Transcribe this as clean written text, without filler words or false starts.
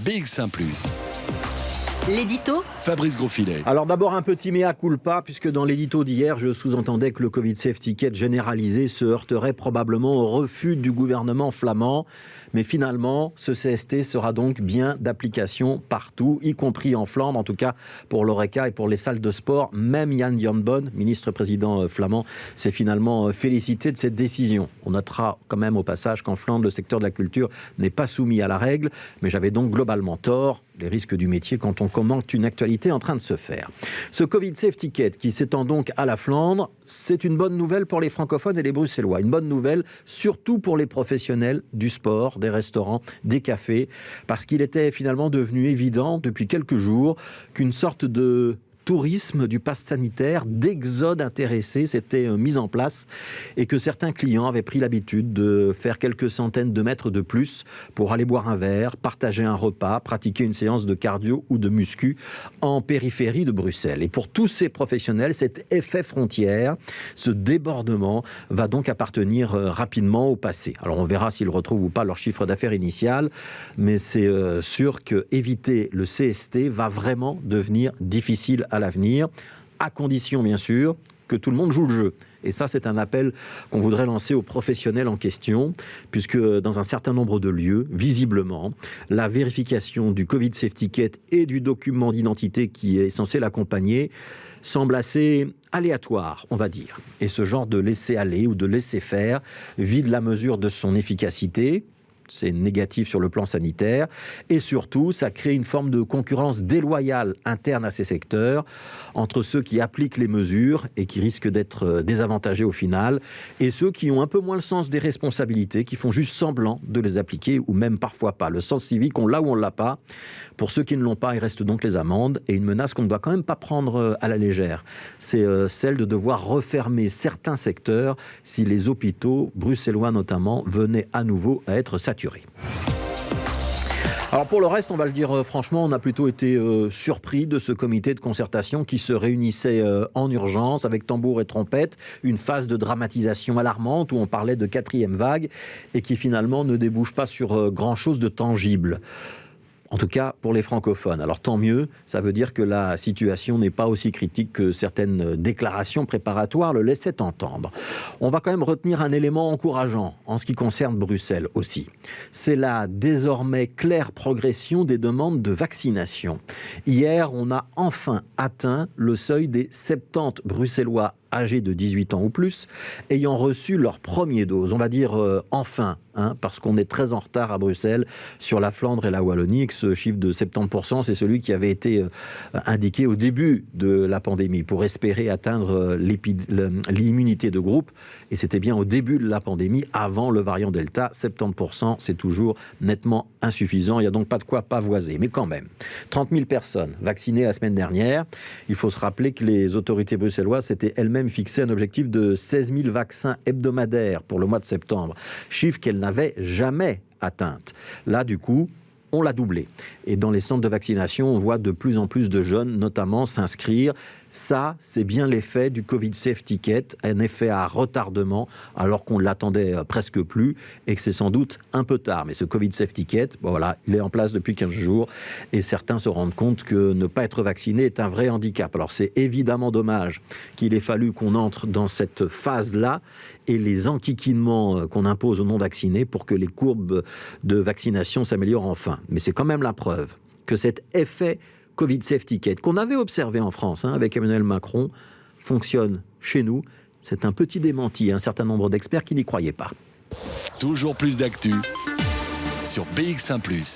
BX1 +. L'édito Fabrice Grosfilet. Alors d'abord un petit mea culpa, puisque dans l'édito d'hier, je sous-entendais que le Covid Safety Kit généralisé se heurterait probablement au refus du gouvernement flamand. Mais finalement, ce CST sera donc bien d'application partout, y compris en Flandre, en tout cas pour l'Horeca et pour les salles de sport. Même Jan Janbon, ministre-président flamand, s'est finalement félicité de cette décision. On notera quand même au passage qu'en Flandre, le secteur de la culture n'est pas soumis à la règle, mais j'avais donc globalement tort. Les risques du métier quand on commente une actualité en train de se faire. Ce Covid Safety Kit qui s'étend donc à la Flandre, c'est une bonne nouvelle pour les francophones et les Bruxellois. Une bonne nouvelle surtout pour les professionnels du sport, des restaurants, des cafés, parce qu'il était finalement devenu évident depuis quelques jours qu'une sorte de tourisme du pass sanitaire, d'exode intéressé s'était mis en place et que certains clients avaient pris l'habitude de faire quelques centaines de mètres de plus pour aller boire un verre, partager un repas, pratiquer une séance de cardio ou de muscu en périphérie de Bruxelles. Et pour tous ces professionnels, cet effet frontière, ce débordement va donc appartenir rapidement au passé. Alors on verra s'ils retrouvent ou pas leur chiffre d'affaires initial, mais c'est sûr que éviter le CST va vraiment devenir difficile à l'avenir, à condition bien sûr que tout le monde joue le jeu. Et ça, c'est un appel qu'on voudrait lancer aux professionnels en question, puisque dans un certain nombre de lieux, visiblement, la vérification du Covid Safety Kit et du document d'identité qui est censé l'accompagner semble assez aléatoire, on va dire. Et ce genre de laisser-aller ou de laisser-faire vide la mesure de son efficacité. C'est négatif sur le plan sanitaire. Et surtout, ça crée une forme de concurrence déloyale interne à ces secteurs entre ceux qui appliquent les mesures et qui risquent d'être désavantagés au final et ceux qui ont un peu moins le sens des responsabilités, qui font juste semblant de les appliquer ou même parfois pas. Le sens civique, on l'a ou on l'a pas. Pour ceux qui ne l'ont pas, il reste donc les amendes et une menace qu'on ne doit quand même pas prendre à la légère. C'est celle de devoir refermer certains secteurs si les hôpitaux, bruxellois notamment, venaient à nouveau à être saturés. Alors pour le reste, on va le dire franchement, on a plutôt été surpris de ce comité de concertation qui se réunissait en urgence avec tambour et trompette, une phase de dramatisation alarmante où on parlait de 4e vague et qui finalement ne débouche pas sur grand-chose de tangible. En tout cas, pour les francophones. Alors tant mieux, ça veut dire que la situation n'est pas aussi critique que certaines déclarations préparatoires le laissaient entendre. On va quand même retenir un élément encourageant en ce qui concerne Bruxelles aussi. C'est la désormais claire progression des demandes de vaccination. Hier, on a enfin atteint le seuil des 70 Bruxellois âgés de 18 ans ou plus, ayant reçu leur première dose. On va dire enfin, parce qu'on est très en retard à Bruxelles sur la Flandre et la Wallonie, et que ce chiffre de 70%, c'est celui qui avait été indiqué au début de la pandémie, pour espérer atteindre l'immunité de groupe. Et c'était bien au début de la pandémie, avant le variant Delta. 70%, c'est toujours nettement insuffisant. Il n'y a donc pas de quoi pavoiser. Mais quand même, 30 000 personnes vaccinées la semaine dernière. Il faut se rappeler que les autorités bruxelloises s'étaient elles-mêmes fixé un objectif de 16 000 vaccins hebdomadaires pour le mois de septembre, chiffre qu'elles n'avaient jamais atteinte. Là, du coup, on l'a doublé. Et dans les centres de vaccination, on voit de plus en plus de jeunes, notamment, s'inscrire. Ça, c'est bien l'effet du Covid Safety Kit, un effet à retardement, alors qu'on ne l'attendait presque plus, et que c'est sans doute un peu tard. Mais ce Covid Safety Kit, voilà, il est en place depuis 15 jours, et certains se rendent compte que ne pas être vacciné est un vrai handicap. Alors c'est évidemment dommage qu'il ait fallu qu'on entre dans cette phase-là, et les enquiquinements qu'on impose aux non-vaccinés pour que les courbes de vaccination s'améliorent enfin. Mais c'est quand même la preuve que cet effet Covid Safety Kit, qu'on avait observé en France avec Emmanuel Macron, fonctionne chez nous. C'est un petit démenti, un certain nombre d'experts qui n'y croyaient pas. Toujours plus d'actu sur BX1 +.